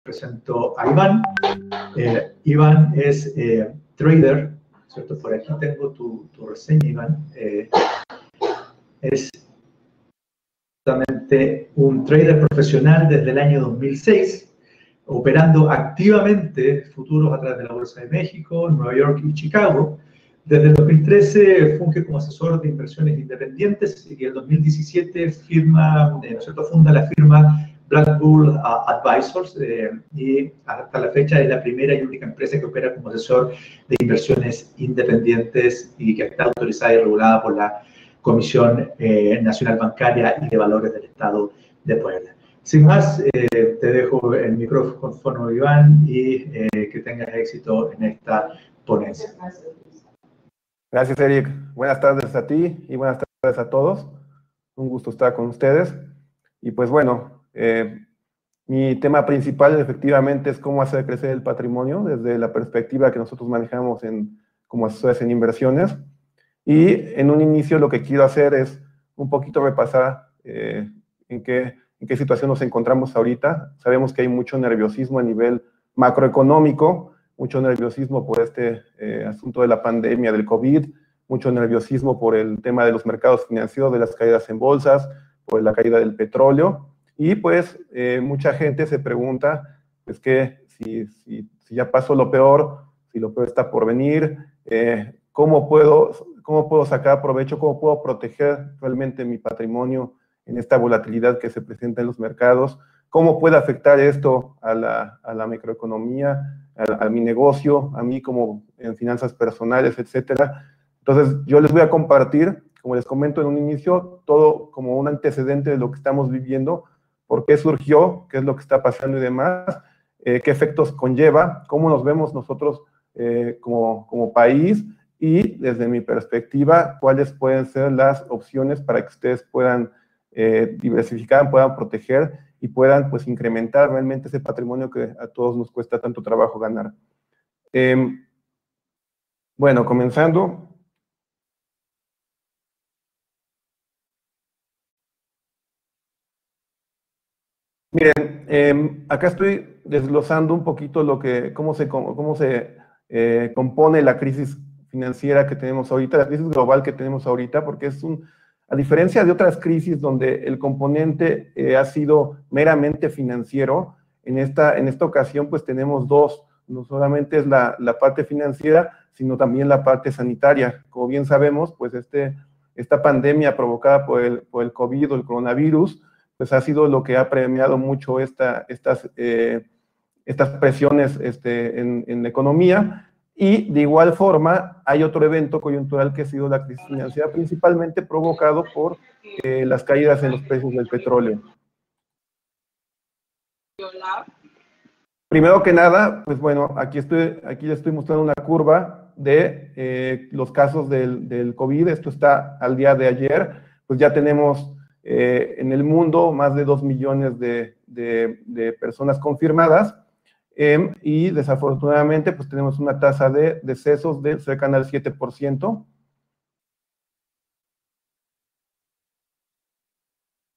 presento a Iván. Iván es trader, ¿cierto? Por aquí tengo tu reseña, Iván. Es justamente un trader profesional desde el año 2006, operando activamente futuros a través de la Bolsa de México, Nueva York y Chicago. Desde el 2013 funge como asesor de inversiones independientes y en el 2017 funda la firma Black Bull Advisors y hasta la fecha es la primera y única empresa que opera como asesor de inversiones independientes y que está autorizada y regulada por la Comisión Nacional Bancaria y de Valores del Estado de Puebla. Sin más, te dejo el micrófono, Iván, y que tengas éxito en esta ponencia. Gracias, Eric. Buenas tardes a ti y buenas tardes a todos. Un gusto estar con ustedes. Y pues bueno, mi tema principal efectivamente es cómo hacer crecer el patrimonio desde la perspectiva que nosotros manejamos como asesores en inversiones. Y en un inicio lo que quiero hacer es un poquito repasar en qué situación nos encontramos ahorita. Sabemos que hay mucho nerviosismo a nivel macroeconómico, mucho nerviosismo por este asunto de la pandemia del COVID, mucho nerviosismo por el tema de los mercados financieros, de las caídas en bolsas, por la caída del petróleo, y pues mucha gente se pregunta, pues que si ya pasó lo peor, si lo peor está por venir, ¿cómo puedo sacar provecho, cómo puedo proteger realmente mi patrimonio en esta volatilidad que se presenta en los mercados? ¿Cómo puede afectar esto a la microeconomía, a mi negocio, a mí como en finanzas personales, etcétera? Entonces, yo les voy a compartir, como les comento en un inicio, todo como un antecedente de lo que estamos viviendo, por qué surgió, qué es lo que está pasando y demás, qué efectos conlleva, cómo nos vemos nosotros como país y, desde mi perspectiva, cuáles pueden ser las opciones para que ustedes puedan diversificar, puedan proteger y puedan pues incrementar realmente ese patrimonio que a todos nos cuesta tanto trabajo ganar. Bueno, comenzando. Miren, acá estoy desglosando un poquito cómo se compone la crisis financiera que tenemos ahorita, la crisis global que tenemos ahorita, porque a diferencia de otras crisis donde el componente ha sido meramente financiero, en esta ocasión pues tenemos dos, no solamente es la parte financiera, sino también la parte sanitaria. Como bien sabemos, pues esta pandemia provocada por el COVID o el coronavirus, pues ha sido lo que ha premiado mucho estas presiones en la economía. Y de igual forma, hay otro evento coyuntural que ha sido la crisis financiera, principalmente provocado por las caídas en los precios del petróleo. Primero que nada, pues bueno, aquí les estoy mostrando una curva de los casos del COVID. Esto está al día de ayer. Pues ya tenemos en el mundo más de 2 millones de personas confirmadas. Y desafortunadamente pues tenemos una tasa de decesos de cercana al 7%.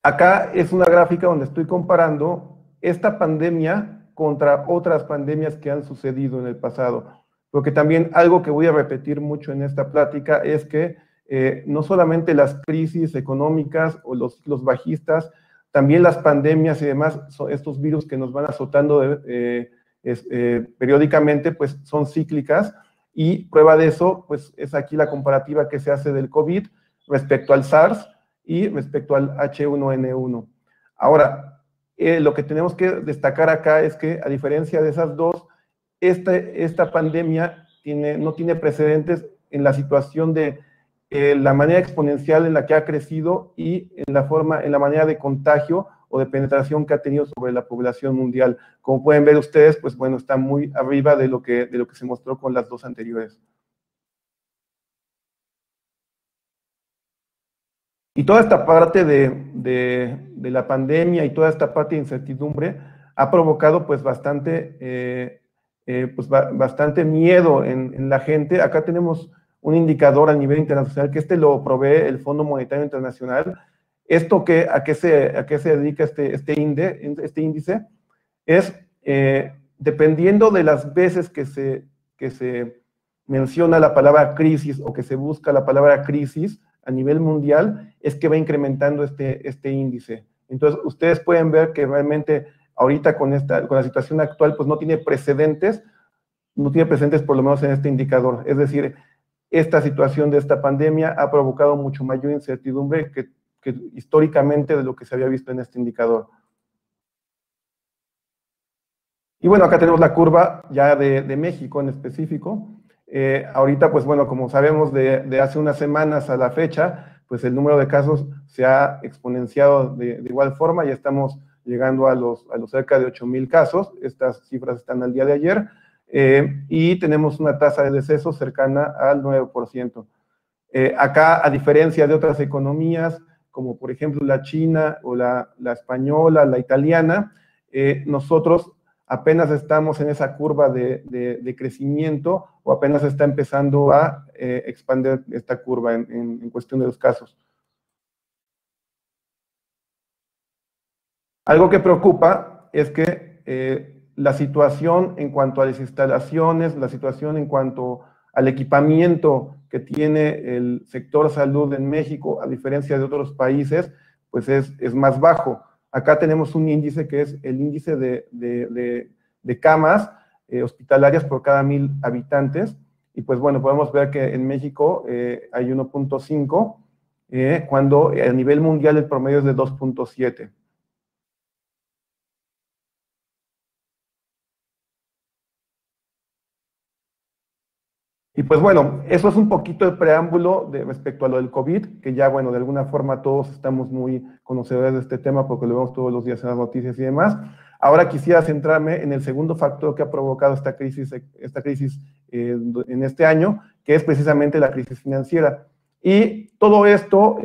Acá es una gráfica donde estoy comparando esta pandemia contra otras pandemias que han sucedido en el pasado. Porque también algo que voy a repetir mucho en esta plática es que no solamente las crisis económicas o los ciclos bajistas, también las pandemias y demás, estos virus que nos van azotando periódicamente, pues son cíclicas, y prueba de eso, pues es aquí la comparativa que se hace del COVID respecto al SARS y respecto al H1N1. Ahora, lo que tenemos que destacar acá es que, a diferencia de esas dos, esta pandemia no tiene precedentes en la situación de la manera exponencial en la que ha crecido y en la manera de contagio o de penetración que ha tenido sobre la población mundial. Como pueden ver ustedes, pues bueno, está muy arriba de lo que se mostró con las dos anteriores. Y toda esta parte de la pandemia y toda esta parte de incertidumbre ha provocado pues bastante miedo en la gente. Acá tenemos un indicador a nivel internacional, que lo provee el Fondo Monetario Internacional. ¿A qué se dedica este índice? Es dependiendo de las veces que se menciona la palabra crisis o que se busca la palabra crisis a nivel mundial, es que va incrementando este índice. Entonces, ustedes pueden ver que realmente ahorita con la situación actual, pues no tiene precedentes por lo menos en este indicador. Es decir, esta situación de esta pandemia ha provocado mucho mayor incertidumbre que históricamente de lo que se había visto en este indicador. Y bueno, acá tenemos la curva ya de México en específico. Ahorita, pues bueno, como sabemos de hace unas semanas a la fecha, pues el número de casos se ha exponenciado de igual forma, ya estamos llegando a los cerca de 8,000 casos, estas cifras están al día de ayer, y tenemos una tasa de decesos cercana al 9%. Acá, a diferencia de otras economías, como por ejemplo la china o la española, la italiana, nosotros apenas estamos en esa curva de crecimiento o apenas está empezando a expandir esta curva en cuestión de los casos. Algo que preocupa es que la situación en cuanto a las instalaciones, la situación en cuanto al equipamiento que tiene el sector salud en México, a diferencia de otros países, pues es más bajo. Acá tenemos un índice que es el índice de camas hospitalarias por cada 1,000 habitantes, y pues bueno, podemos ver que en México hay 1.5, cuando a nivel mundial el promedio es de 2.7. Y pues bueno, eso es un poquito el preámbulo respecto a lo del COVID, que ya bueno, de alguna forma todos estamos muy conocedores de este tema porque lo vemos todos los días en las noticias y demás. Ahora quisiera centrarme en el segundo factor que ha provocado esta crisis en este año, que es precisamente la crisis financiera. Y todo esto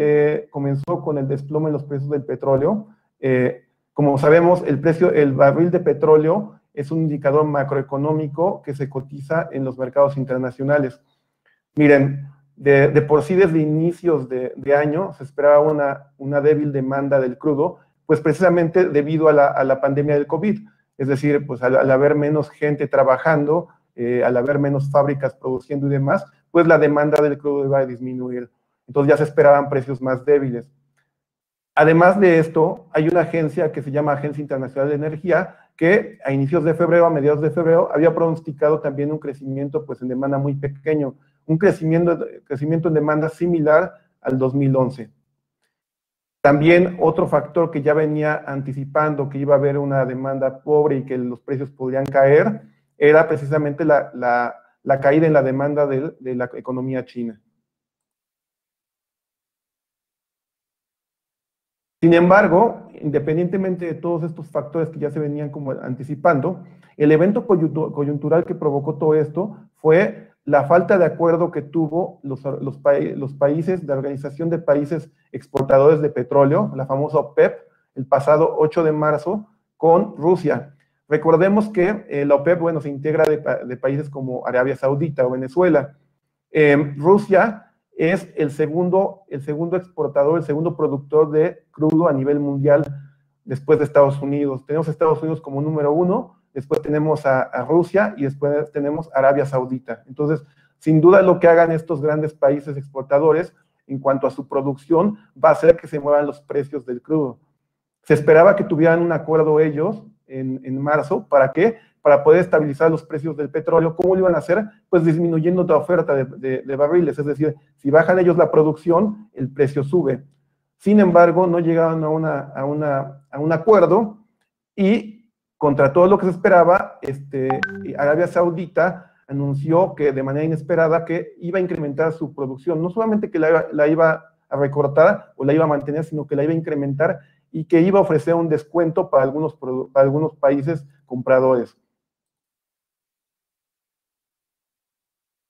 comenzó con el desplome en los precios del petróleo. Como sabemos, el barril de petróleo es un indicador macroeconómico que se cotiza en los mercados internacionales. Miren, de por sí desde inicios de año se esperaba una débil demanda del crudo, pues precisamente debido a la pandemia del COVID. Es decir, pues al haber menos gente trabajando, al haber menos fábricas produciendo y demás, pues la demanda del crudo iba a disminuir. Entonces ya se esperaban precios más débiles. Además de esto, hay una agencia que se llama Agencia Internacional de Energía, que a inicios de febrero, a mediados de febrero, había pronosticado también un crecimiento pues en demanda muy pequeño, un crecimiento en demanda similar al 2011. También otro factor que ya venía anticipando que iba a haber una demanda pobre y que los precios podrían caer, era precisamente la caída en la demanda de la economía china. Sin embargo, independientemente de todos estos factores que ya se venían como anticipando, el evento coyuntural que provocó todo esto fue la falta de acuerdo que tuvo los países, la Organización de Países Exportadores de Petróleo, la famosa OPEP, el pasado 8 de marzo, con Rusia. Recordemos que la OPEP, bueno, se integra de países como Arabia Saudita o Venezuela. Rusia es el segundo exportador, el segundo productor de crudo a nivel mundial después de Estados Unidos. Tenemos a Estados Unidos como número 1, después tenemos a Rusia y después tenemos a Arabia Saudita. Entonces, sin duda lo que hagan estos grandes países exportadores en cuanto a su producción va a hacer que se muevan los precios del crudo. Se esperaba que tuvieran un acuerdo ellos en marzo. ¿Para qué? Para poder estabilizar los precios del petróleo. ¿Cómo lo iban a hacer? Pues disminuyendo la oferta de barriles, es decir, si bajan ellos la producción, el precio sube. Sin embargo, no llegaron a un acuerdo y contra todo lo que se esperaba, Arabia Saudita anunció que de manera inesperada que iba a incrementar su producción, no solamente que la iba a recortar o la iba a mantener, sino que la iba a incrementar y que iba a ofrecer un descuento para algunos países compradores.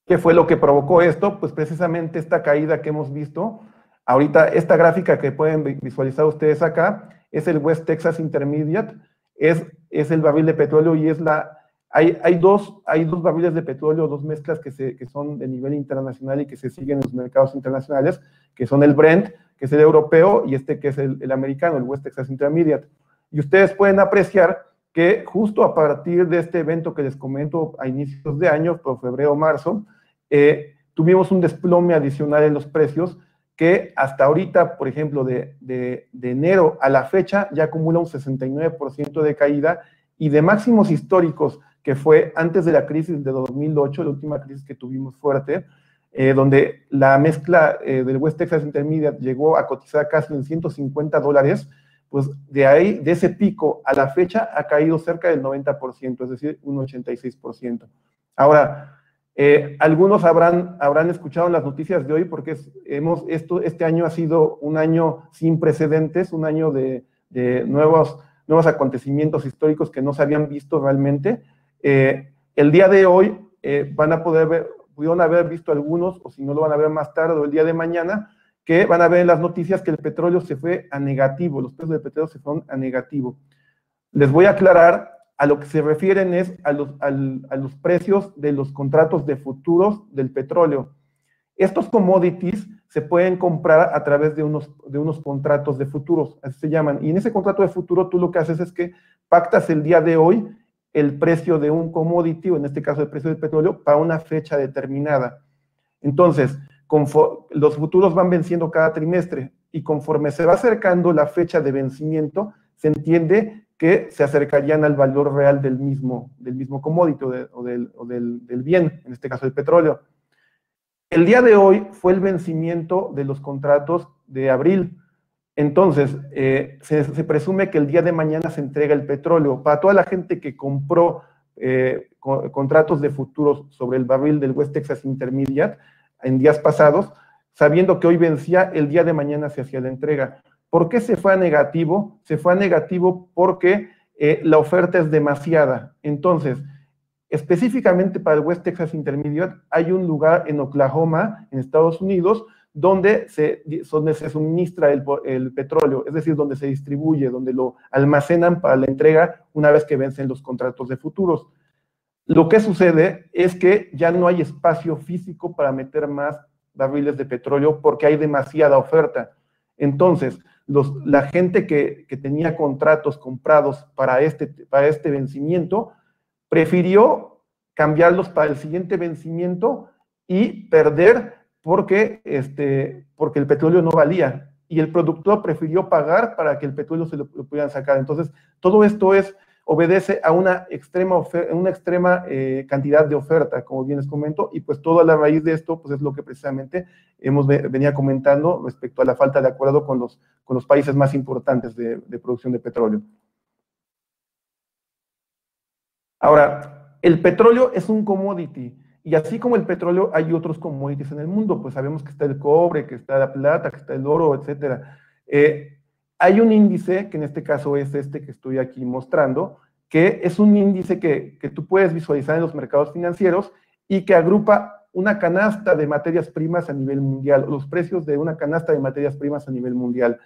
¿Qué fue lo que provocó esto? Pues precisamente esta caída que hemos visto. Ahorita, esta gráfica que pueden visualizar ustedes acá, es el West Texas Intermediate, es el barril de petróleo y hay dos barriles de petróleo, dos mezclas que son de nivel internacional y que se siguen en los mercados internacionales, que son el Brent, que es el europeo, y que es el americano, el West Texas Intermediate. Y ustedes pueden apreciar que justo a partir de este evento que les comento a inicios de año, por febrero o marzo, tuvimos un desplome adicional en los precios que hasta ahorita, por ejemplo, de enero a la fecha, ya acumula un 69% de caída, y de máximos históricos, que fue antes de la crisis de 2008, la última crisis que tuvimos fuerte, donde la mezcla del West Texas Intermediate llegó a cotizar casi en $150, pues de ahí, de ese pico a la fecha, ha caído cerca del 90%, es decir, un 86%. Ahora, algunos habrán escuchado las noticias de hoy, porque este año ha sido un año sin precedentes, un año de nuevos acontecimientos históricos que no se habían visto realmente. El día de hoy pudieron haber visto algunos, o si no lo van a ver más tarde o el día de mañana, que van a ver en las noticias que el petróleo se fue a negativo, los precios del petróleo se fueron a negativo. Les voy a aclarar, a lo que se refieren es a los precios de los contratos de futuros del petróleo. Estos commodities se pueden comprar a través de unos contratos de futuros, así se llaman, y en ese contrato de futuro tú lo que haces es que pactas el día de hoy el precio de un commodity, o en este caso el precio del petróleo, para una fecha determinada. Entonces, los futuros van venciendo cada trimestre, y conforme se va acercando la fecha de vencimiento, se entiende que se acercarían al valor real del mismo commodity o del bien, en este caso el petróleo. El día de hoy fue el vencimiento de los contratos de abril. Entonces, se presume que el día de mañana se entrega el petróleo. Para toda la gente que compró contratos de futuros sobre el barril del West Texas Intermediate en días pasados, sabiendo que hoy vencía, el día de mañana se hacía la entrega. ¿Por qué se fue a negativo? Se fue a negativo porque la oferta es demasiada. Entonces, específicamente para el West Texas Intermediate, hay un lugar en Oklahoma, en Estados Unidos, donde se suministra el petróleo, es decir, donde se distribuye, donde lo almacenan para la entrega una vez que vencen los contratos de futuros. Lo que sucede es que ya no hay espacio físico para meter más barriles de petróleo porque hay demasiada oferta. Entonces, la gente que tenía contratos comprados para este vencimiento prefirió cambiarlos para el siguiente vencimiento y perder porque el petróleo no valía, y el productor prefirió pagar para que el petróleo se lo pudieran sacar. Entonces, todo esto obedece a una extrema cantidad de oferta, como bien les comento, y pues toda la raíz de esto pues es lo que precisamente venía comentando respecto a la falta de acuerdo con los países más importantes de producción de petróleo. Ahora, el petróleo es un commodity, y así como el petróleo hay otros commodities en el mundo, pues sabemos que está el cobre, que está la plata, que está el oro, etcétera. Hay un índice, que en este caso es este que estoy aquí mostrando, que es un índice que tú puedes visualizar en los mercados financieros y que agrupa una canasta de materias primas a nivel mundial, los precios de una canasta de materias primas a nivel mundial.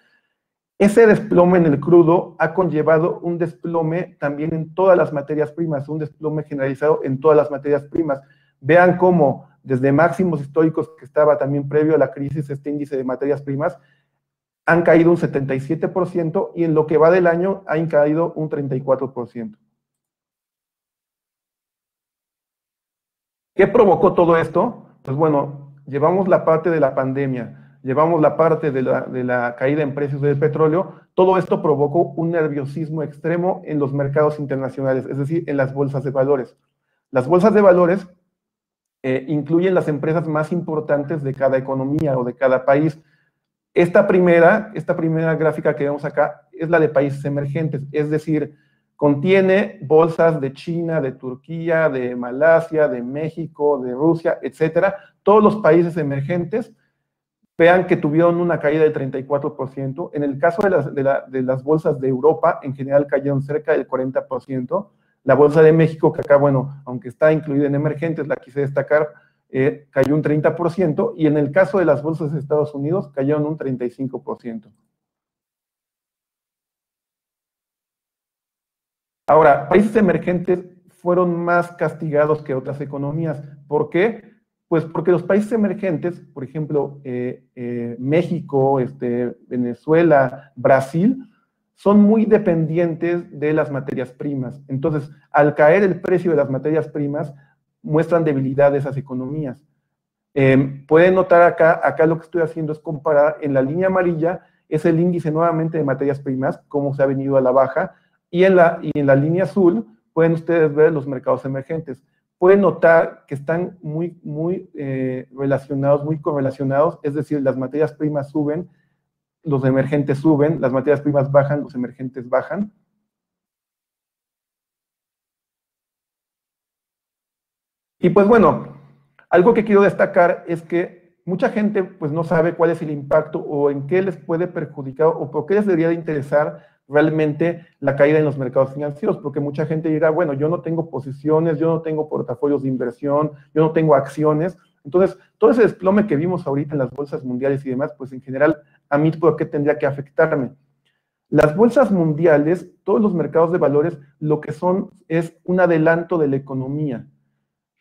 Ese desplome en el crudo ha conllevado un desplome también en todas las materias primas, un desplome generalizado en todas las materias primas. Vean cómo desde máximos históricos que estaba también previo a la crisis, este índice de materias primas, han caído un 77%, y en lo que va del año han caído un 34%. ¿Qué provocó todo esto? Pues bueno, llevamos la parte de la pandemia, llevamos la parte de la caída en precios del petróleo. Todo esto provocó un nerviosismo extremo en los mercados internacionales, es decir, en las bolsas de valores. Las bolsas de valores incluyen las empresas más importantes de cada economía o de cada país. Esta primera gráfica que vemos acá es la de países emergentes, es decir, contiene bolsas de China, de Turquía, de Malasia, de México, de Rusia, etcétera. Todos los países emergentes, vean que tuvieron una caída del 34%. En el caso de las bolsas de Europa, en general cayeron cerca del 40%. La bolsa de México, que acá, bueno, aunque está incluida en emergentes, la quise destacar, cayó un 30%, y en el caso de las bolsas de Estados Unidos, cayeron un 35%. Ahora, países emergentes fueron más castigados que otras economías. ¿Por qué? Pues porque los países emergentes, por ejemplo, México, Venezuela, Brasil, son muy dependientes de las materias primas. Entonces, al caer el precio de las materias primas, muestran debilidad de esas economías. Pueden notar acá lo que estoy haciendo es comparar, en la línea amarilla es el índice nuevamente de materias primas, cómo se ha venido a la baja, y en la línea azul pueden ustedes ver los mercados emergentes. Pueden notar que están muy relacionados, muy correlacionados, es decir, las materias primas suben, los emergentes suben, las materias primas bajan, los emergentes bajan. Y pues bueno, algo que quiero destacar es que mucha gente pues no sabe cuál es el impacto o en qué les puede perjudicar o por qué les debería de interesar realmente la caída en los mercados financieros, porque mucha gente dirá, bueno, yo no tengo posiciones, yo no tengo portafolios de inversión, yo no tengo acciones. Entonces, todo ese desplome que vimos ahorita en las bolsas mundiales y demás, pues en general, a mí, ¿por qué tendría que afectarme? Las bolsas mundiales, todos los mercados de valores, lo que son es un adelanto de la economía.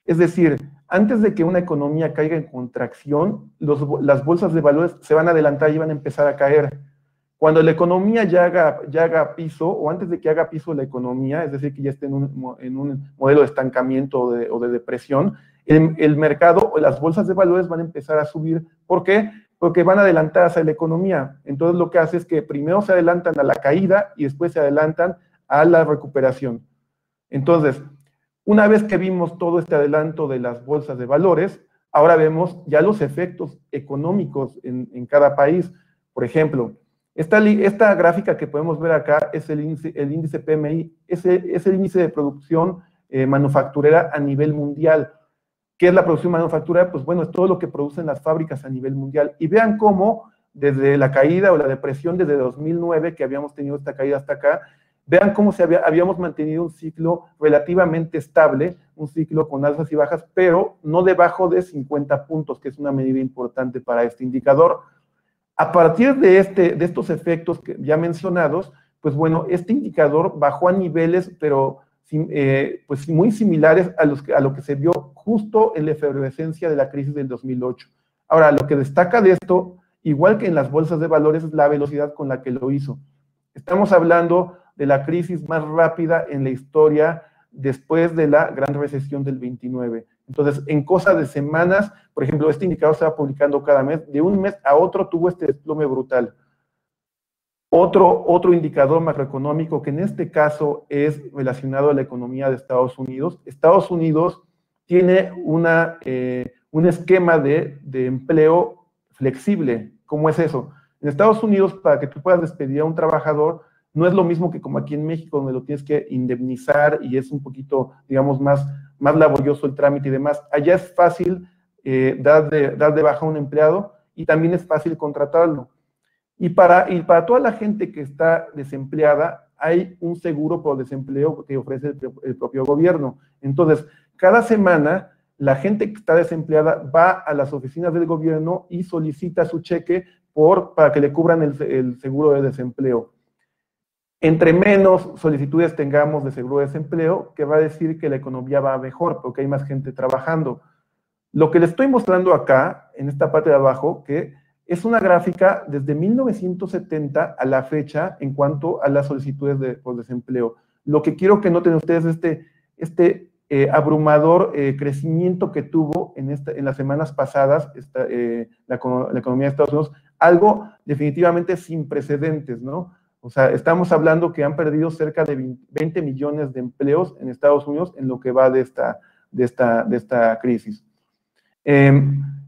Es decir, antes de que una economía caiga en contracción, las bolsas de valores se van a adelantar y van a empezar a caer. Cuando la economía ya haga piso, o antes de que haga piso la economía, es decir, que ya esté en un modelo de estancamiento o de depresión, el mercado o las bolsas de valores van a empezar a subir. ¿Por qué? Porque van a adelantar hacia la economía. Entonces lo que hace es que primero se adelantan a la caída y después se adelantan a la recuperación. Entonces, una vez que vimos todo este adelanto de las bolsas de valores, ahora vemos ya los efectos económicos en cada país. Por ejemplo, esta gráfica que podemos ver acá es el índice PMI, es el índice de producción manufacturera a nivel mundial. ¿Qué es la producción manufacturera? Pues bueno, es todo lo que producen las fábricas a nivel mundial. Y vean cómo desde la caída o la depresión desde 2009, que habíamos tenido esta caída hasta acá, vean cómo habíamos mantenido un ciclo relativamente estable, un ciclo con alzas y bajas, pero no debajo de 50 puntos, que es una medida importante para este indicador. A partir de estos efectos ya mencionados, pues bueno, este indicador bajó a niveles, pero pues muy similares a lo que se vio justo en la efervescencia de la crisis del 2008. Ahora, lo que destaca de esto, igual que en las bolsas de valores, es la velocidad con la que lo hizo. Estamos hablando de la crisis más rápida en la historia después de la gran recesión del 29. Entonces, en cosa de semanas, por ejemplo, este indicador se va publicando cada mes, de un mes a otro tuvo este desplome brutal. Otro indicador macroeconómico que en este caso es relacionado a la economía de Estados Unidos. Estados Unidos tiene un esquema de empleo flexible. ¿Cómo es eso? En Estados Unidos, para que tú puedas despedir a un trabajador, no es lo mismo que como aquí en México, donde lo tienes que indemnizar y es un poquito, digamos, más laborioso el trámite y demás. Allá es fácil dar de baja a un empleado y también es fácil contratarlo. Y para toda la gente que está desempleada, hay un seguro por desempleo que ofrece el propio gobierno. Entonces, cada semana, la gente que está desempleada va a las oficinas del gobierno y solicita su cheque para que le cubran el seguro de desempleo. Entre menos solicitudes tengamos de seguro de desempleo, que va a decir que la economía va mejor, porque hay más gente trabajando. Lo que les estoy mostrando acá, en esta parte de abajo, que es una gráfica desde 1970 a la fecha en cuanto a las solicitudes por desempleo. Lo que quiero que noten ustedes es este abrumador crecimiento que tuvo en las semanas pasadas la economía de Estados Unidos, algo definitivamente sin precedentes, ¿no? O sea, estamos hablando que han perdido cerca de 20 millones de empleos en Estados Unidos en lo que va de esta crisis.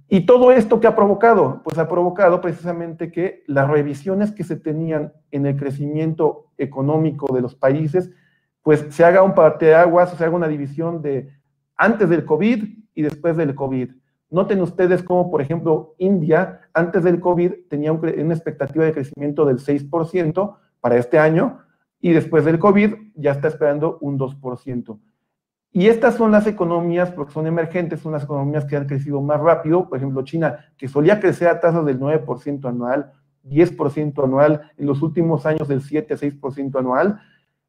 ¿Y todo esto qué ha provocado? Pues ha provocado precisamente que las revisiones que se tenían en el crecimiento económico de los países, pues se haga un parteaguas, o se haga una división de antes del COVID y después del COVID. Noten ustedes cómo, por ejemplo, India, antes del COVID, tenía una expectativa de crecimiento del 6% para este año, y después del COVID ya está esperando un 2%. Y estas son las economías, porque son emergentes, son las economías que han crecido más rápido. Por ejemplo, China, que solía crecer a tasas del 9% anual, 10% anual, en los últimos años del 7-6% anual,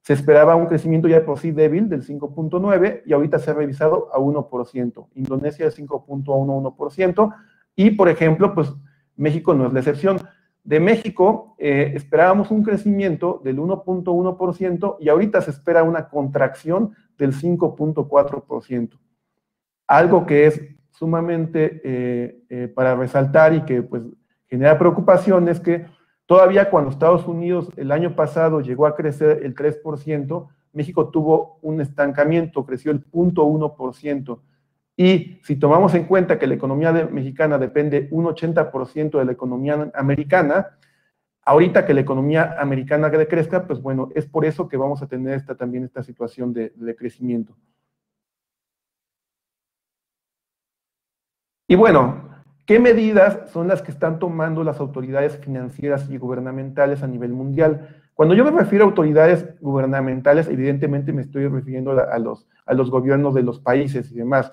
se esperaba un crecimiento ya de por sí débil del 5.9% y ahorita se ha revisado a 1%. Indonesia de 5.1%. Y, por ejemplo, pues México no es la excepción. De México esperábamos un crecimiento del 1.1% y ahorita se espera una contracción del 5.4%. Algo que es sumamente para resaltar y que pues genera preocupación es que todavía cuando Estados Unidos el año pasado llegó a crecer el 3%, México tuvo un estancamiento, creció el 0.1%. Y si tomamos en cuenta que la economía mexicana depende un 80% de la economía americana, ahorita que la economía americana crezca, pues bueno, es por eso que vamos a tener también esta situación de crecimiento. Y bueno, ¿qué medidas son las que están tomando las autoridades financieras y gubernamentales a nivel mundial? Cuando yo me refiero a autoridades gubernamentales, evidentemente me estoy refiriendo a los gobiernos de los países y demás.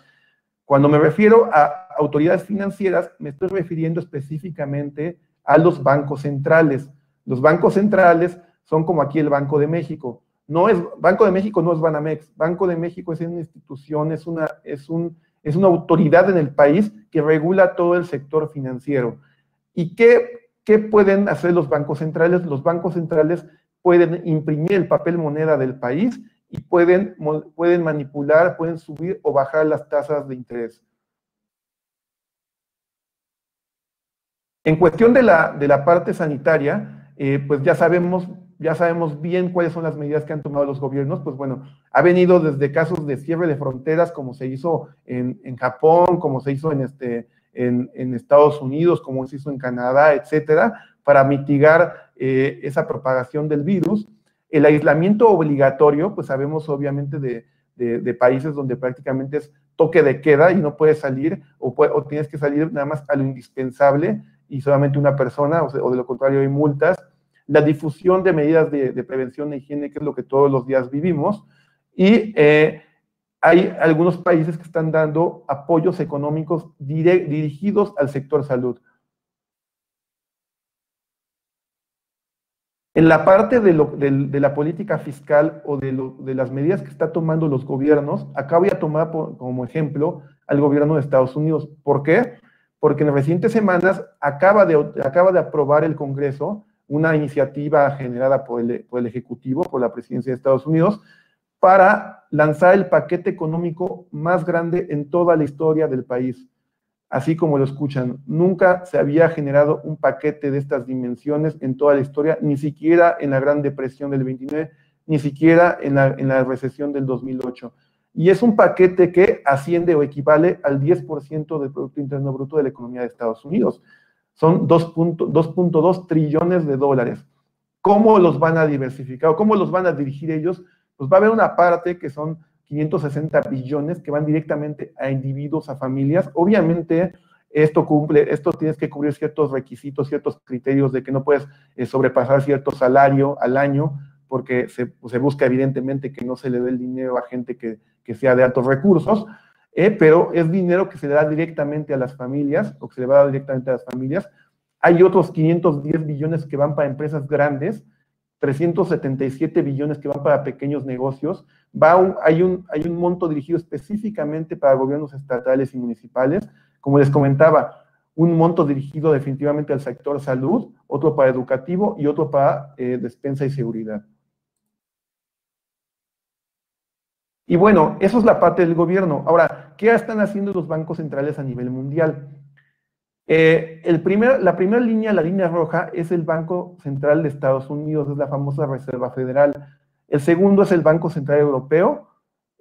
Cuando me refiero a autoridades financieras, me estoy refiriendo específicamente a los bancos centrales. Los bancos centrales son como aquí el Banco de México. Banco de México no es Banamex. Banco de México es una institución, es una autoridad en el país que regula todo el sector financiero. ¿Y qué pueden hacer los bancos centrales? Los bancos centrales pueden imprimir el papel moneda del país y pueden manipular, pueden subir o bajar las tasas de interés. En cuestión de la parte sanitaria, pues ya sabemos bien cuáles son las medidas que han tomado los gobiernos. Pues bueno, ha venido desde casos de cierre de fronteras, como se hizo en Japón, como se hizo en Estados Unidos, como se hizo en Canadá, etcétera, para mitigar esa propagación del virus. El aislamiento obligatorio, pues sabemos obviamente de países donde prácticamente es toque de queda y no puedes salir o tienes que salir nada más a lo indispensable y solamente una persona, o de lo contrario hay multas. La difusión de medidas de prevención e higiene, que es lo que todos los días vivimos, y hay algunos países que están dando apoyos económicos dirigidos al sector salud. En la parte de la política fiscal o de las medidas que está tomando los gobiernos, acá voy a tomar como ejemplo al gobierno de Estados Unidos. ¿Por qué? Porque en recientes semanas acaba de aprobar el Congreso una iniciativa generada por el Ejecutivo, por la Presidencia de Estados Unidos, para lanzar el paquete económico más grande en toda la historia del país. Así como lo escuchan, nunca se había generado un paquete de estas dimensiones en toda la historia, ni siquiera en la Gran Depresión del 29, ni siquiera en la recesión del 2008. Y es un paquete que asciende o equivale al 10% del Producto Interno Bruto de la economía de Estados Unidos. Son 2.2 trillones de dólares. ¿Cómo los van a diversificar o cómo los van a dirigir ellos? Pues va a haber una parte que son 560 billones que van directamente a individuos, a familias. Obviamente, esto tienes que cubrir ciertos requisitos, ciertos criterios de que no puedes sobrepasar cierto salario al año, porque se busca evidentemente que no se le dé el dinero a gente que sea de altos recursos, pero es dinero que se le da directamente a las familias, o que se le va a dar directamente a las familias. Hay otros 510 billones que van para empresas grandes, 377 billones que van para pequeños negocios. Hay un monto dirigido específicamente para gobiernos estatales y municipales. Como les comentaba, un monto dirigido definitivamente al sector salud, otro para educativo y otro para despensa y seguridad. Y bueno, eso es la parte del gobierno. Ahora, ¿qué están haciendo los bancos centrales a nivel mundial? La primera línea, la línea roja, es el Banco Central de Estados Unidos, es la famosa Reserva Federal. El segundo es el Banco Central Europeo,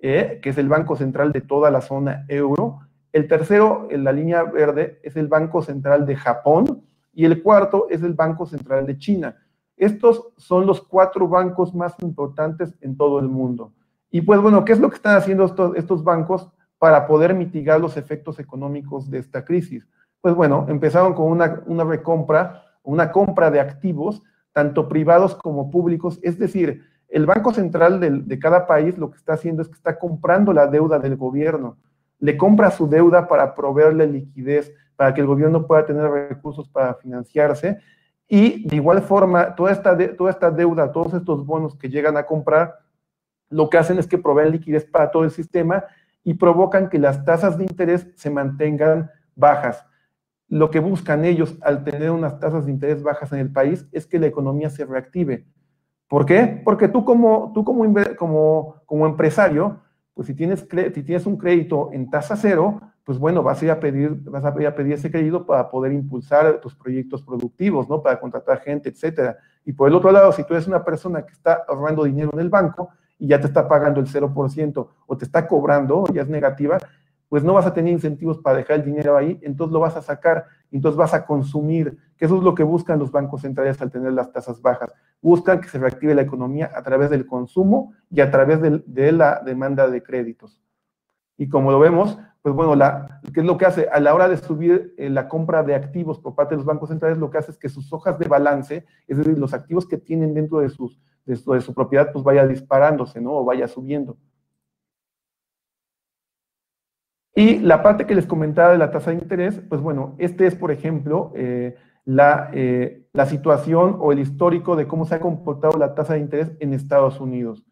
que es el Banco Central de toda la zona euro. El tercero, en la línea verde, es el Banco Central de Japón. Y el cuarto es el Banco Central de China. Estos son los 4 bancos más importantes en todo el mundo. Y pues bueno, ¿qué es lo que están haciendo estos bancos para poder mitigar los efectos económicos de esta crisis? Pues bueno, empezaron con una compra de activos, tanto privados como públicos. Es decir, el Banco Central de cada país lo que está haciendo es que está comprando la deuda del gobierno. Le compra su deuda para proveerle liquidez, para que el gobierno pueda tener recursos para financiarse. Y de igual forma, toda esta deuda, todos estos bonos que llegan a comprar, lo que hacen es que proveen liquidez para todo el sistema y provocan que las tasas de interés se mantengan bajas. lo que buscan ellos al tener unas tasas de interés bajas en el país es que la economía se reactive. ¿Por qué? Porque tú como empresario, pues si tienes un crédito en tasa cero, pues bueno, vas a ir a pedir ese crédito para poder impulsar tus proyectos productivos, ¿no? Para contratar gente, etcétera. Y por el otro lado, si tú eres una persona que está ahorrando dinero en el banco y ya te está pagando el 0% o te está cobrando, ya es negativa, pues no vas a tener incentivos para dejar el dinero ahí, entonces lo vas a sacar, entonces vas a consumir, que eso es lo que buscan los bancos centrales al tener las tasas bajas. Buscan que se reactive la economía a través del consumo y a través de la demanda de créditos. Y como lo vemos, pues bueno, ¿qué es lo que hace? A la hora de subir la compra de activos por parte de los bancos centrales, lo que hace es que sus hojas de balance, es decir, los activos que tienen dentro de su propiedad, pues vaya disparándose, ¿no? O vaya subiendo. Y la parte que les comentaba de la tasa de interés, pues bueno, este es, por ejemplo, la situación o el histórico de cómo se ha comportado la tasa de interés en Estados Unidos.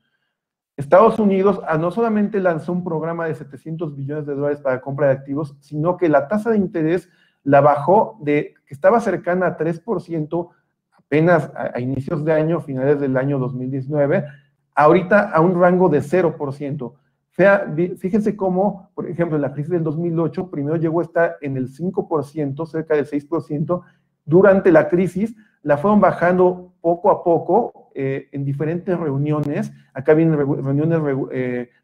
Estados Unidos no solamente lanzó un programa de $700 billones para compra de activos, sino que la tasa de interés la bajó que estaba cercana a 3% apenas a inicios de año, finales del año 2019, ahorita a un rango de 0%. Fíjense cómo, por ejemplo, en la crisis del 2008, primero llegó a estar en el 5%, cerca del 6%. Durante la crisis la fueron bajando poco a poco en diferentes reuniones. Acá vienen reuniones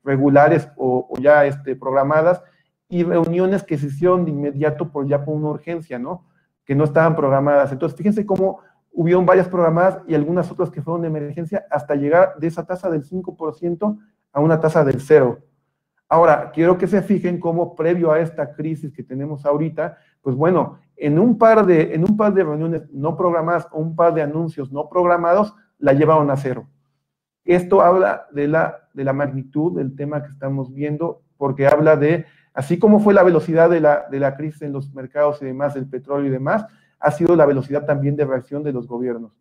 regulares o ya programadas y reuniones que se hicieron de inmediato por una urgencia, ¿no? Que no estaban programadas. Entonces, fíjense cómo hubieron varias programadas y algunas otras que fueron de emergencia hasta llegar de esa tasa del 5% a una tasa del 0%. Ahora, quiero que se fijen cómo previo a esta crisis que tenemos ahorita, pues bueno, en un par de reuniones no programadas o un par de anuncios no programados, la llevaron a 0. Esto habla de la magnitud del tema que estamos viendo, porque habla de, así como fue la velocidad de la crisis en los mercados y demás, del petróleo y demás, ha sido la velocidad también de reacción de los gobiernos.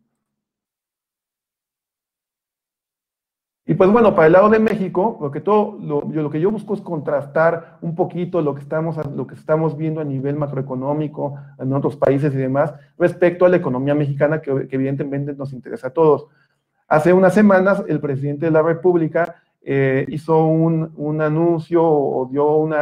Y pues bueno, para el lado de México, lo que yo busco es contrastar un poquito lo que estamos viendo a nivel macroeconómico en otros países y demás, respecto a la economía mexicana, que evidentemente nos interesa a todos. Hace unas semanas, el presidente de la República hizo un anuncio o dio un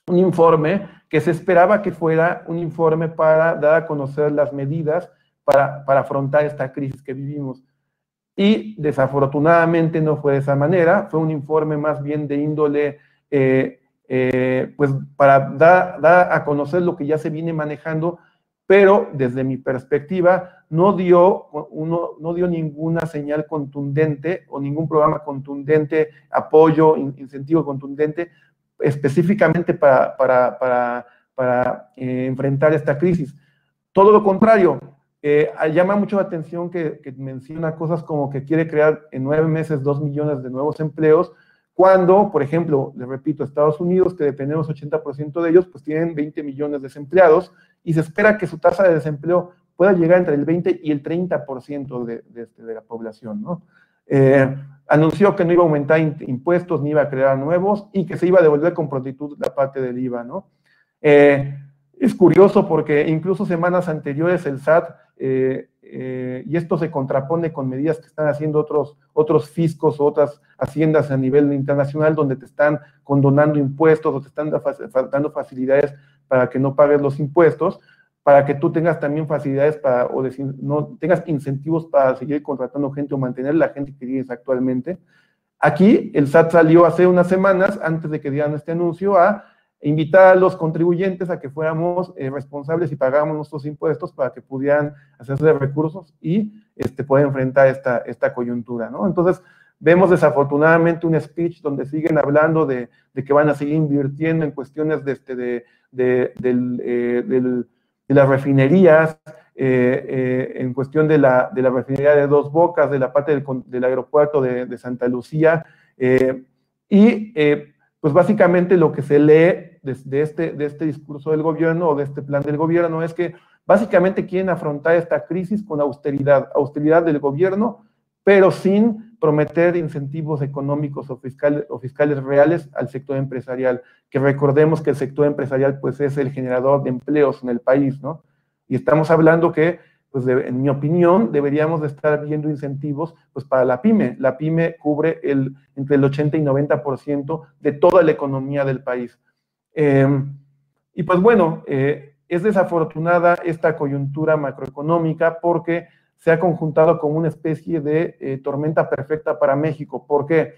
informe que se esperaba que fuera un informe para dar a conocer las medidas para afrontar esta crisis que vivimos. Y desafortunadamente no fue de esa manera, fue un informe más bien de índole, pues para dar a conocer lo que ya se viene manejando, pero desde mi perspectiva no dio ninguna señal contundente o ningún programa contundente, apoyo, incentivo contundente, específicamente para enfrentar esta crisis. Todo lo contrario. Llama mucho la atención que menciona cosas como que quiere crear en 9 meses 2 millones de nuevos empleos, cuando, por ejemplo, les repito, Estados Unidos, que dependemos 80% de ellos, pues tienen 20 millones de desempleados y se espera que su tasa de desempleo pueda llegar entre el 20 y el 30% de la población, ¿no? Anunció que no iba a aumentar impuestos ni iba a crear nuevos y que se iba a devolver con prontitud la parte del IVA, ¿no? Es curioso porque incluso semanas anteriores el SAT, y esto se contrapone con medidas que están haciendo otros fiscos o otras haciendas a nivel internacional, donde te están condonando impuestos o te están dando facilidades para que no pagues los impuestos, para que tú tengas también facilidades no tengas incentivos para seguir contratando gente o mantener la gente que tienes actualmente. Aquí el SAT salió hace unas semanas, antes de que dieran este anuncio, a invitar a los contribuyentes a que fuéramos responsables y pagáramos nuestros impuestos para que pudieran hacerse de recursos y poder enfrentar esta coyuntura, ¿no? Entonces, vemos desafortunadamente un speech donde siguen hablando de que van a seguir invirtiendo en cuestiones de las refinerías, en cuestión de la refinería de Dos Bocas, de la parte del aeropuerto de Santa Lucía, pues básicamente lo que se lee de este discurso del gobierno o de este plan del gobierno es que básicamente quieren afrontar esta crisis con austeridad del gobierno, pero sin prometer incentivos económicos o fiscales reales al sector empresarial, que recordemos que el sector empresarial pues es el generador de empleos en el país, ¿no? Y estamos hablando que, pues en mi opinión, deberíamos de estar viendo incentivos pues para la pyme. La pyme cubre entre el 80 y 90% de toda la economía del país. Y pues bueno, es desafortunada esta coyuntura macroeconómica porque se ha conjuntado como una especie de tormenta perfecta para México. ¿Por qué?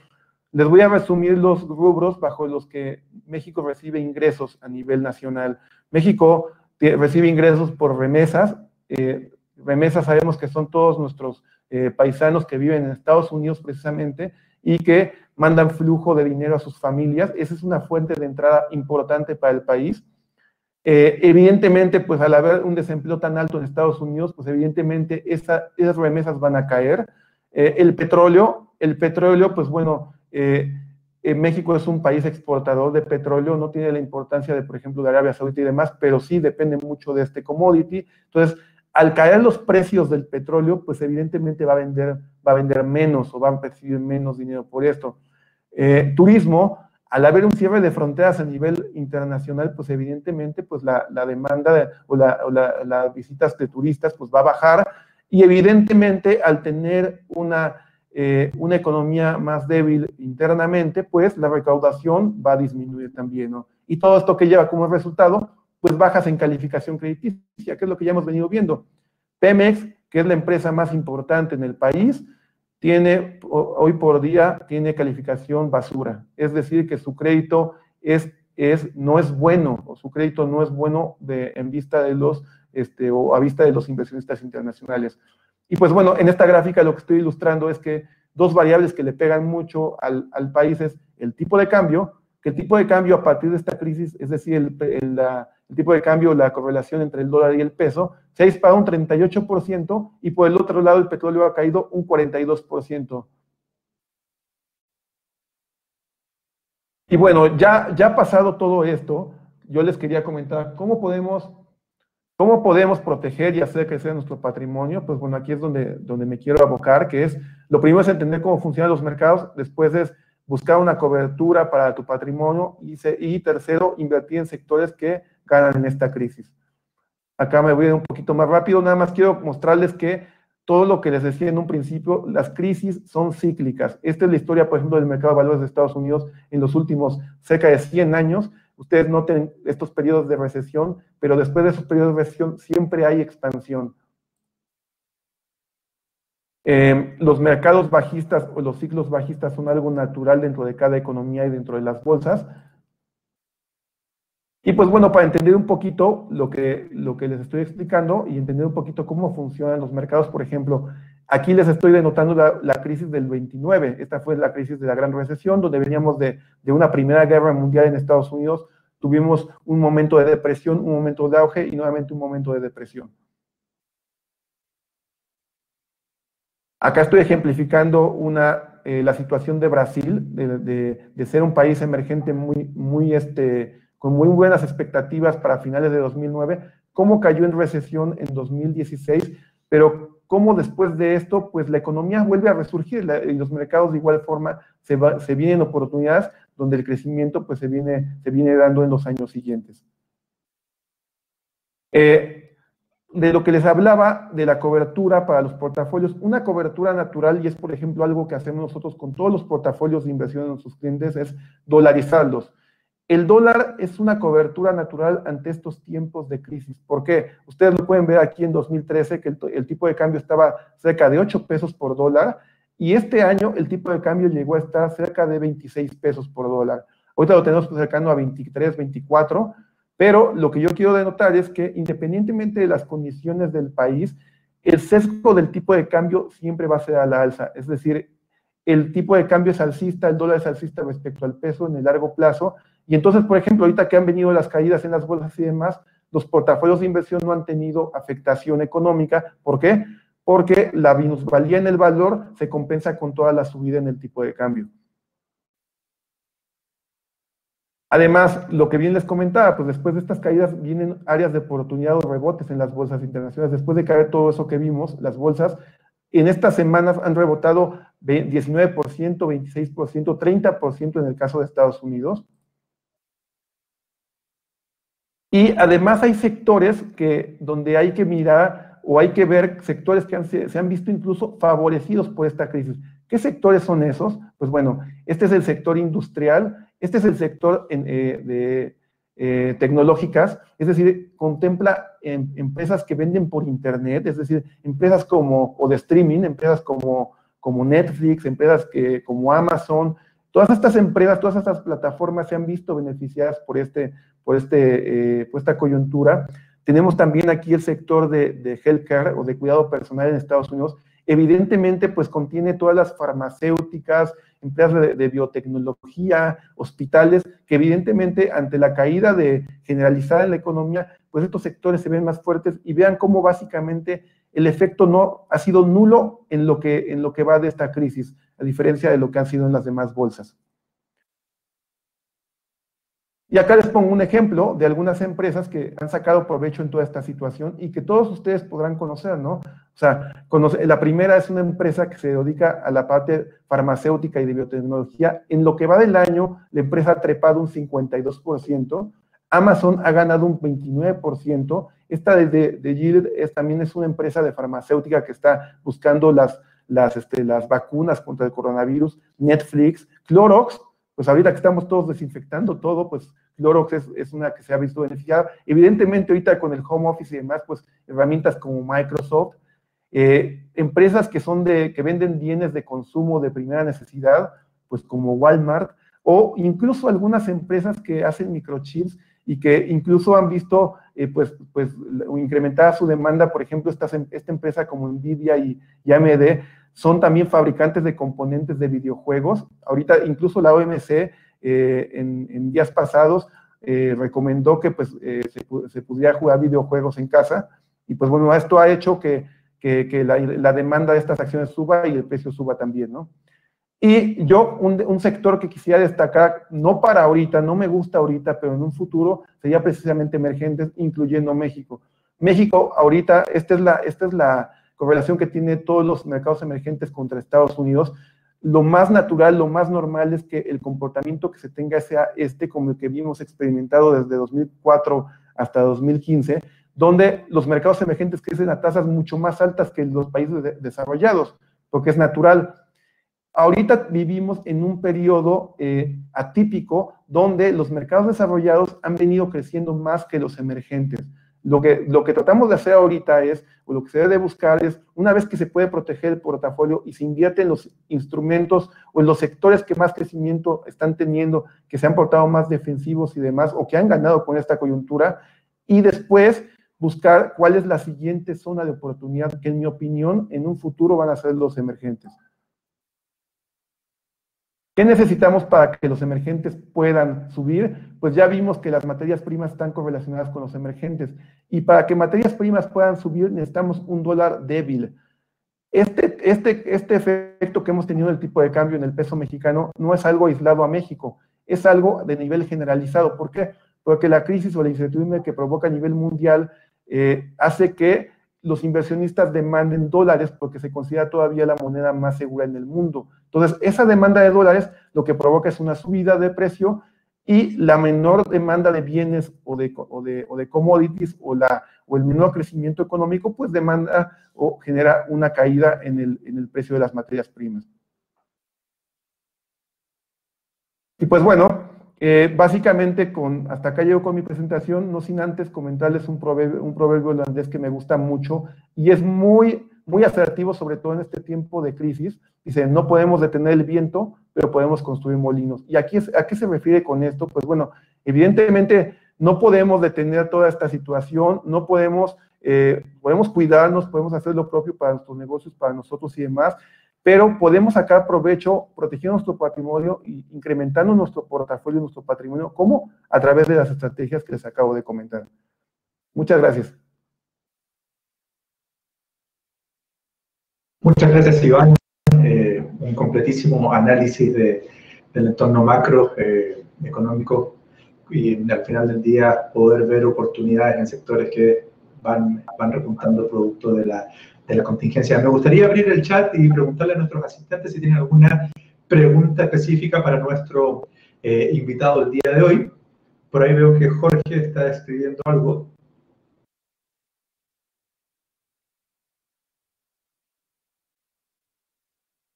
Les voy a resumir los rubros bajo los que México recibe ingresos a nivel nacional. México recibe ingresos por remesas. Remesas sabemos que son todos nuestros paisanos que viven en Estados Unidos precisamente y que mandan flujo de dinero a sus familias. Esa es una fuente de entrada importante para el país. Evidentemente, pues al haber un desempleo tan alto en Estados Unidos, pues evidentemente esas remesas van a caer. El petróleo, pues bueno, México es un país exportador de petróleo, no tiene la importancia de, por ejemplo, de Arabia Saudita y demás, pero sí depende mucho de este commodity. Entonces, al caer los precios del petróleo, pues evidentemente va a vender menos o va a percibir menos dinero por esto. Turismo, al haber un cierre de fronteras a nivel internacional, pues evidentemente pues la demanda o las visitas de turistas pues va a bajar y evidentemente al tener una economía más débil internamente, pues la recaudación va a disminuir también, ¿no? Y todo esto que lleva como resultado, pues bajas en calificación crediticia, que es lo que ya hemos venido viendo. Pemex, que es la empresa más importante en el país, hoy por día tiene calificación basura, es decir, que su crédito no es bueno, o su crédito no es bueno en vista de o a vista de los inversionistas internacionales. Y pues bueno, en esta gráfica lo que estoy ilustrando es que dos variables que le pegan mucho al país es el tipo de cambio, que el tipo de cambio a partir de esta crisis, es decir, el tipo de cambio, la correlación entre el dólar y el peso, se ha disparado un 38% y por el otro lado el petróleo ha caído un 42%. Y bueno, ya pasado todo esto, yo les quería comentar cómo podemos proteger y hacer crecer nuestro patrimonio. Pues bueno, aquí es donde me quiero abocar, que es, lo primero es entender cómo funcionan los mercados, después es buscar una cobertura para tu patrimonio y tercero, invertir en sectores que ganan en esta crisis. Acá me voy a ir un poquito más rápido, nada más quiero mostrarles que todo lo que les decía en un principio, las crisis son cíclicas. Esta es la historia, por ejemplo, del mercado de valores de Estados Unidos en los últimos cerca de 100 años. Ustedes noten estos periodos de recesión, pero después de esos periodos de recesión siempre hay expansión. Los mercados bajistas o los ciclos bajistas son algo natural dentro de cada economía y dentro de las bolsas. Y pues bueno, para entender un poquito lo que les estoy explicando y entender un poquito cómo funcionan los mercados, por ejemplo, aquí les estoy denotando la crisis del 29. Esta fue la crisis de la Gran Recesión, donde veníamos de una Primera Guerra Mundial en Estados Unidos. Tuvimos un momento de depresión, un momento de auge y nuevamente un momento de depresión. Acá estoy ejemplificando la situación de Brasil, de ser un país emergente con muy buenas expectativas para finales de 2009, cómo cayó en recesión en 2016, pero cómo después de esto, pues la economía vuelve a resurgir y los mercados de igual forma se vienen oportunidades donde el crecimiento pues se viene dando en los años siguientes. De lo que les hablaba de la cobertura para los portafolios, una cobertura natural, y es por ejemplo algo que hacemos nosotros con todos los portafolios de inversión de nuestros clientes, es dolarizarlos. El dólar es una cobertura natural ante estos tiempos de crisis. ¿Por qué? Ustedes lo pueden ver aquí en 2013, que el tipo de cambio estaba cerca de 8 pesos por dólar, y este año el tipo de cambio llegó a estar cerca de 26 pesos por dólar. Ahorita lo tenemos cercano a 23, 24, pero lo que yo quiero denotar es que independientemente de las condiciones del país, el sesgo del tipo de cambio siempre va a ser a la alza. Es decir, el tipo de cambio es alcista, el dólar es alcista respecto al peso en el largo plazo. Y entonces, por ejemplo, ahorita que han venido las caídas en las bolsas y demás, los portafolios de inversión no han tenido afectación económica. ¿Por qué? Porque la minusvalía en el valor se compensa con toda la subida en el tipo de cambio. Además, lo que bien les comentaba, pues después de estas caídas vienen áreas de oportunidad o rebotes en las bolsas internacionales. Después de caer todo eso que vimos, las bolsas En estas semanas han rebotado 19%, 26%, 30% en el caso de Estados Unidos. Y además hay sectores donde hay que mirar o hay que ver sectores que se han visto incluso favorecidos por esta crisis. ¿Qué sectores son esos? Pues bueno, este es el sector industrial, este es el sector de tecnológicas, es decir, contempla empresas que venden por internet, es decir, empresas o de streaming, empresas como Netflix, empresas como Amazon. Todas estas empresas, todas estas plataformas se han visto beneficiadas por esta coyuntura. Tenemos también aquí el sector de healthcare o de cuidado personal en Estados Unidos. Evidentemente, pues contiene todas las farmacéuticas, empresas de biotecnología, hospitales, que evidentemente ante la caída generalizada en la economía, pues estos sectores se ven más fuertes y vean cómo básicamente el efecto no ha sido nulo en lo que va de esta crisis, a diferencia de lo que han sido en las demás bolsas. Y acá les pongo un ejemplo de algunas empresas que han sacado provecho en toda esta situación y que todos ustedes podrán conocer, ¿no? O sea, la primera es una empresa que se dedica a la parte farmacéutica y de biotecnología. En lo que va del año, la empresa ha trepado un 52%, Amazon ha ganado un 29%, esta de Gilead también es una empresa de farmacéutica que está buscando las vacunas contra el coronavirus, Netflix, Clorox, pues ahorita que estamos todos desinfectando todo, pues Clorox es una que se ha visto beneficiada. Evidentemente ahorita con el home office y demás, pues herramientas como Microsoft, empresas que venden bienes de consumo de primera necesidad, pues como Walmart, o incluso algunas empresas que hacen microchips y que incluso han visto pues incrementada su demanda. Por ejemplo, esta empresa como Nvidia y AMD son también fabricantes de componentes de videojuegos. Ahorita incluso la OMC en días pasados recomendó que pues, se pudiera jugar videojuegos en casa, y pues bueno, esto ha hecho que la demanda de estas acciones suba y el precio suba también, ¿no? Y yo, un sector que quisiera destacar, no para ahorita, no me gusta ahorita, pero en un futuro, sería precisamente emergentes, incluyendo México. México, ahorita, esta es la correlación que tiene todos los mercados emergentes contra Estados Unidos. Lo más natural, lo más normal es que el comportamiento que se tenga sea como el que vimos experimentado desde 2004 hasta 2015, donde los mercados emergentes crecen a tasas mucho más altas que los países desarrollados, porque es natural. Ahorita vivimos en un periodo atípico donde los mercados desarrollados han venido creciendo más que los emergentes. Lo que tratamos de hacer ahorita o lo que se debe buscar es, una vez que se puede proteger el portafolio y se invierte en los instrumentos o en los sectores que más crecimiento están teniendo, que se han portado más defensivos y demás, o que han ganado con esta coyuntura, y después buscar cuál es la siguiente zona de oportunidad, que en mi opinión, en un futuro van a ser los emergentes. ¿Qué necesitamos para que los emergentes puedan subir? Pues ya vimos que las materias primas están correlacionadas con los emergentes, y para que materias primas puedan subir necesitamos un dólar débil. Este efecto que hemos tenido del tipo de cambio en el peso mexicano no es algo aislado a México, es algo de nivel generalizado. ¿Por qué? Porque la crisis o la incertidumbre que provoca a nivel mundial hace que los inversionistas demanden dólares, porque se considera todavía la moneda más segura en el mundo. Entonces, esa demanda de dólares lo que provoca es una subida de precio, y la menor demanda de bienes o de commodities o el menor crecimiento económico, pues demanda o genera una caída en el precio de las materias primas. Y pues bueno, básicamente hasta acá llego con mi presentación, no sin antes comentarles un proverbio holandés que me gusta mucho y es muy, muy asertivo, sobre todo en este tiempo de crisis. Dice: no podemos detener el viento, pero podemos construir molinos. ¿Y a qué se refiere con esto? Pues bueno, evidentemente no podemos detener toda esta situación, no podemos cuidarnos, podemos hacer lo propio para nuestros negocios, para nosotros y demás, pero podemos sacar provecho protegiendo nuestro patrimonio e incrementando nuestro portafolio, nuestro patrimonio, ¿cómo? A través de las estrategias que les acabo de comentar. Muchas gracias. Muchas gracias, Iván. Un completísimo análisis del entorno macro económico, y al final del día poder ver oportunidades en sectores que van repuntando producto de la contingencia. Me gustaría abrir el chat y preguntarle a nuestros asistentes si tienen alguna pregunta específica para nuestro invitado el día de hoy. Por ahí veo que Jorge está escribiendo algo.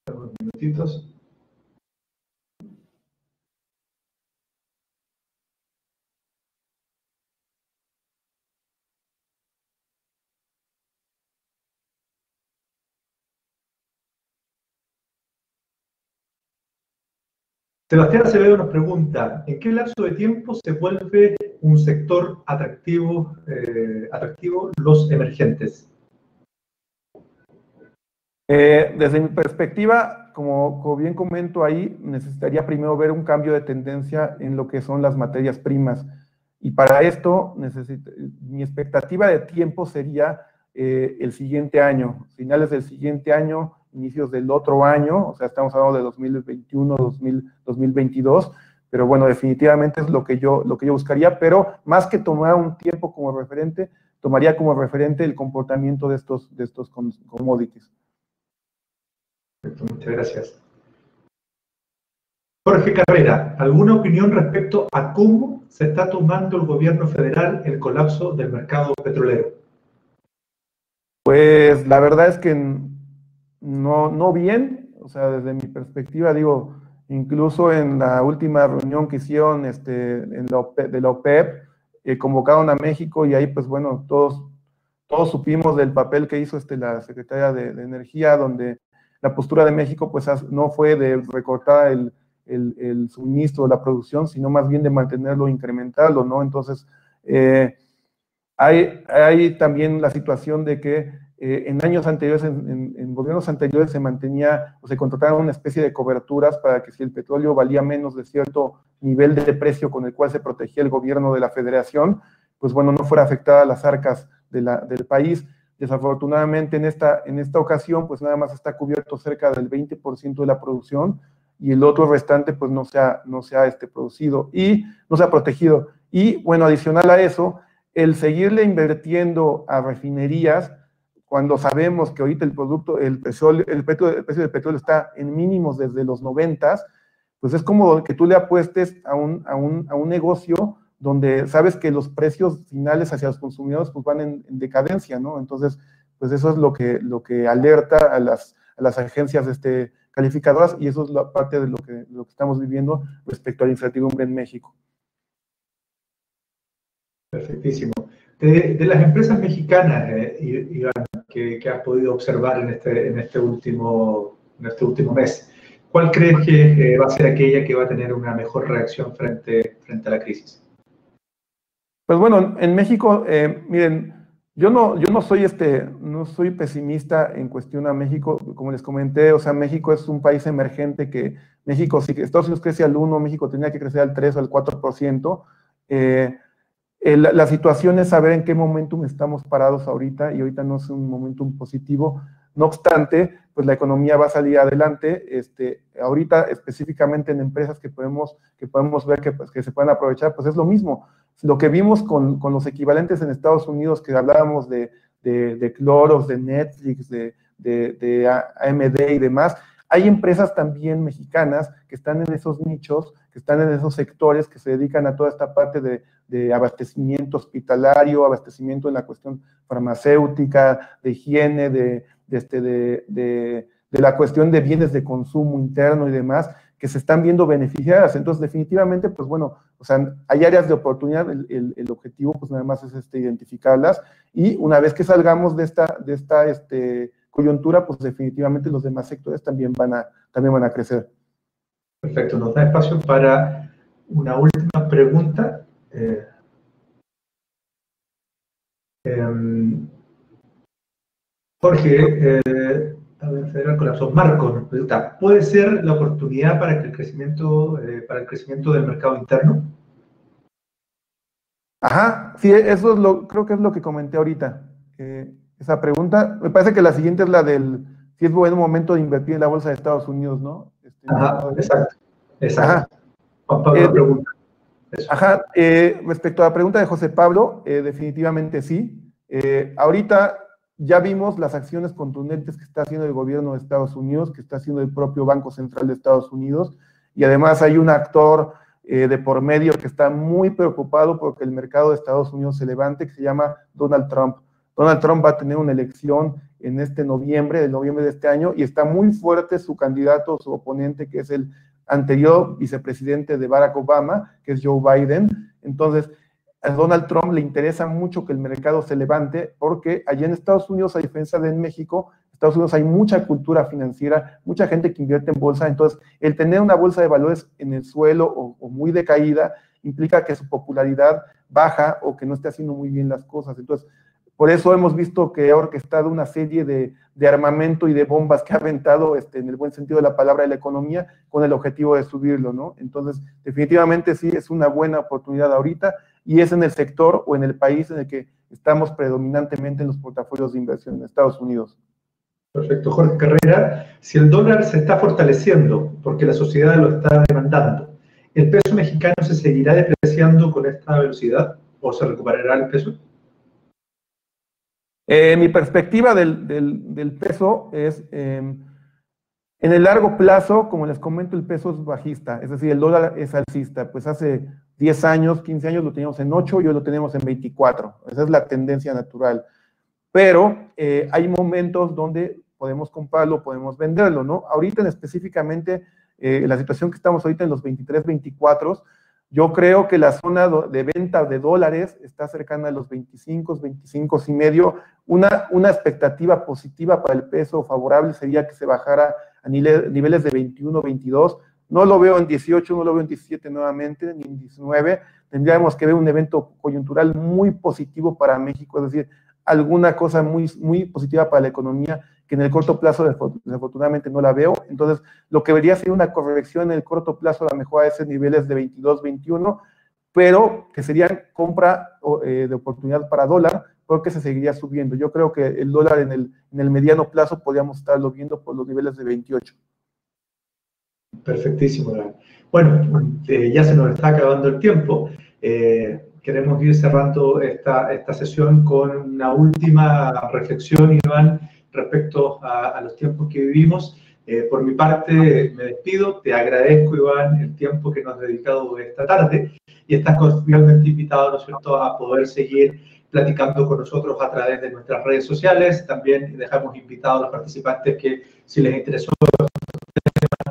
Unos minutitos. Sebastián Acevedo nos pregunta, ¿en qué lapso de tiempo se vuelve un sector atractivo los emergentes? Desde mi perspectiva, como bien comento ahí, necesitaría primero ver un cambio de tendencia en lo que son las materias primas. Y para esto, mi expectativa de tiempo sería el siguiente año, finales del siguiente año, inicios del otro año, o sea, estamos hablando de 2021, 2022, pero bueno, definitivamente es lo que yo buscaría, pero más que tomar un tiempo como referente, tomaría como referente el comportamiento de estos commodities. Muchas gracias. Jorge Carrera, ¿alguna opinión respecto a cómo se está tomando el gobierno federal el colapso del mercado petrolero? Pues la verdad es que no bien, o sea, desde mi perspectiva, digo, incluso en la última reunión que hicieron de la OPEP, convocaron a México y ahí, pues bueno, todos supimos del papel que hizo la Secretaría de Energía, donde la postura de México, pues no fue de recortar el suministro, la producción, sino más bien de mantenerlo, incrementarlo, ¿no? Entonces, hay también la situación de que en años anteriores, en gobiernos anteriores se mantenía o se contrataron una especie de coberturas para que si el petróleo valía menos de cierto nivel de precio con el cual se protegía el gobierno de la federación, pues bueno, no fuera afectada las arcas del país. Desafortunadamente en esta ocasión, pues nada más está cubierto cerca del 20% de la producción y el otro restante pues no se ha producido y no se ha protegido. Y bueno, adicional a eso, el seguirle invirtiendo a refinerías, cuando sabemos que ahorita el precio del petróleo está en mínimos desde los 90, pues es como que tú le apuestes a un negocio donde sabes que los precios finales hacia los consumidores pues van en decadencia, ¿no? Entonces, pues eso es lo que alerta a las agencias calificadoras y eso es la parte de lo que estamos viviendo respecto a la incertidumbre en México. Perfectísimo. De las empresas mexicanas, Iván, que has podido observar en este último mes, ¿cuál crees que va a ser aquella que va a tener una mejor reacción frente a la crisis? Pues bueno, en México, miren, yo no soy pesimista en cuestión a México, como les comenté, o sea, México es un país emergente que México, si Estados Unidos crece al 1%, México tenía que crecer al 3 o al 4%. La situación es saber en qué momentum estamos parados ahorita, y ahorita no es un momentum positivo. No obstante, pues la economía va a salir adelante. Ahorita específicamente en empresas que podemos ver que se pueden aprovechar, pues es lo mismo. Lo que vimos con los equivalentes en Estados Unidos, que hablábamos de Clorox, de Netflix, de AMD y demás, hay empresas también mexicanas que están en esos nichos, que están en esos sectores, que se dedican a toda esta parte de abastecimiento hospitalario, abastecimiento en la cuestión farmacéutica, de higiene, de la cuestión de bienes de consumo interno y demás, que se están viendo beneficiadas. Entonces, definitivamente, pues bueno, o sea, hay áreas de oportunidad. El objetivo, pues nada más es identificarlas, y una vez que salgamos de esta coyuntura, pues definitivamente los demás sectores también van a crecer. Perfecto, nos da espacio para una última pregunta. Jorge, Federal Colapso. Marco nos pregunta, ¿puede ser la oportunidad para el crecimiento del mercado interno? Ajá, sí, eso creo que es lo que comenté ahorita. Esa pregunta, me parece que la siguiente es la si es buen momento de invertir en la bolsa de Estados Unidos, ¿no? Ajá, exacto. Ajá. Juan Pablo pregunta. Eso. Respecto a la pregunta de José Pablo, definitivamente sí. Ahorita ya vimos las acciones contundentes que está haciendo el gobierno de Estados Unidos, que está haciendo el propio Banco Central de Estados Unidos, y además hay un actor de por medio que está muy preocupado porque el mercado de Estados Unidos se levante, que se llama Donald Trump. Donald Trump va a tener una elección en noviembre de este año, y está muy fuerte su candidato, su oponente, que es el anterior vicepresidente de Barack Obama, que es Joe Biden. Entonces, a Donald Trump le interesa mucho que el mercado se levante, porque allá en Estados Unidos, a diferencia de en México, Estados Unidos hay mucha cultura financiera, mucha gente que invierte en bolsa. Entonces el tener una bolsa de valores en el suelo o muy decaída implica que su popularidad baja o que no esté haciendo muy bien las cosas. Entonces, por eso hemos visto que ha orquestado una serie de armamento y de bombas que ha aventado, en el buen sentido de la palabra, de la economía, con el objetivo de subirlo, ¿no? Entonces, definitivamente sí es una buena oportunidad ahorita, y es en el sector o en el país en el que estamos predominantemente en los portafolios de inversión en Estados Unidos. Perfecto, Jorge Carrera. Si el dólar se está fortaleciendo porque la sociedad lo está demandando, ¿el peso mexicano se seguirá depreciando con esta velocidad o se recuperará el peso? Mi perspectiva del peso es, en el largo plazo, como les comento, el peso es bajista, es decir, el dólar es alcista. Pues hace 10 años, 15 años lo teníamos en 8 y hoy lo tenemos en 24. Esa es la tendencia natural. Pero hay momentos donde podemos comprarlo, podemos venderlo, ¿no? Ahorita específicamente, la situación que estamos ahorita en los 23, 24, yo creo que la zona de venta de dólares está cercana a los 25, 25 y medio. Una expectativa positiva para el peso favorable sería que se bajara a niveles de 21, 22. No lo veo en 18, no lo veo en 17 nuevamente, ni en 19. Tendríamos que ver un evento coyuntural muy positivo para México, es decir, alguna cosa muy, muy positiva para la economía, que en el corto plazo desafortunadamente no la veo. Entonces, lo que debería ser una corrección en el corto plazo, a lo mejor a esos niveles de 22, 21, pero que serían compra de oportunidad para dólar, porque se seguiría subiendo. Yo creo que el dólar en el mediano plazo podríamos estarlo viendo por los niveles de 28. Perfectísimo, Iván. Bueno, ya se nos está acabando el tiempo. Queremos ir cerrando esta sesión con una última reflexión, Iván, respecto a los tiempos que vivimos. Por mi parte, me despido. Te agradezco, Iván, el tiempo que nos has dedicado esta tarde, y estás cordialmente invitado, ¿no es cierto?, a poder seguir platicando con nosotros a través de nuestras redes sociales. También dejamos invitados a los participantes que, si les interesó,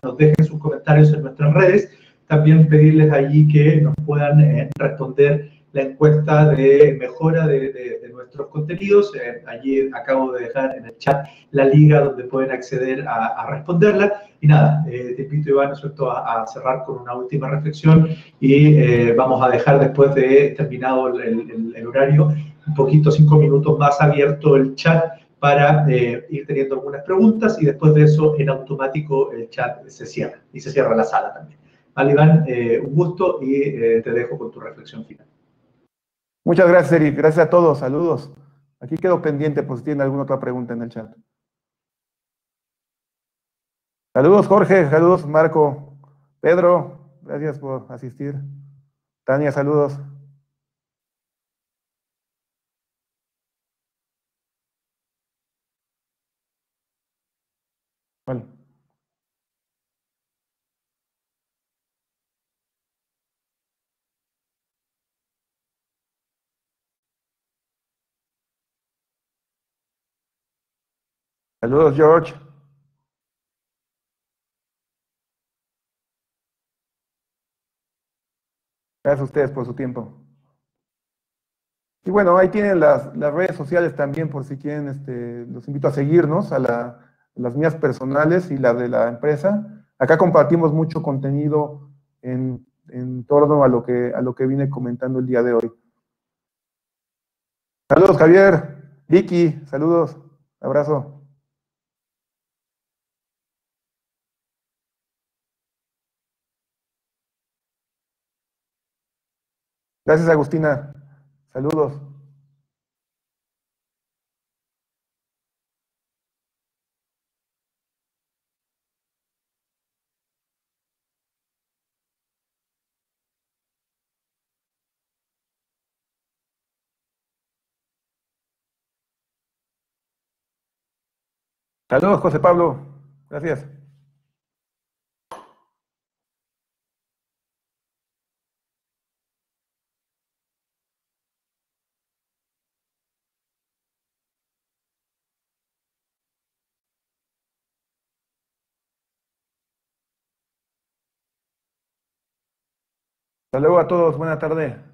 nos dejen sus comentarios en nuestras redes. También pedirles allí que nos puedan responder la encuesta de mejora de nuestros contenidos. Allí acabo de dejar en el chat la liga donde pueden acceder a responderla. Y nada, te invito, Iván, ¿no es cierto?, a cerrar con una última reflexión, y vamos a dejar, después de terminado el horario, un poquito, 5 minutos más abierto el chat para ir teniendo algunas preguntas, y después de eso, en automático, el chat se cierra y se cierra la sala también. Vale, Iván, un gusto, y te dejo con tu reflexión final. Muchas gracias, Eric. Gracias a todos. Saludos. Aquí quedo pendiente por si tienen alguna otra pregunta en el chat. Saludos, Jorge. Saludos, Marco. Pedro, gracias por asistir. Tania, saludos. Bueno. Saludos, George. Gracias a ustedes por su tiempo. Y bueno, ahí tienen las redes sociales también, por si quieren, los invito a seguirnos, las mías personales y la de la empresa. Acá compartimos mucho contenido en torno a lo que vine comentando el día de hoy. Saludos, Javier, Vicky, saludos, abrazo. Gracias, Agustina. Saludos. Saludos, José Pablo. Gracias. Hasta luego a todos. Buena tarde.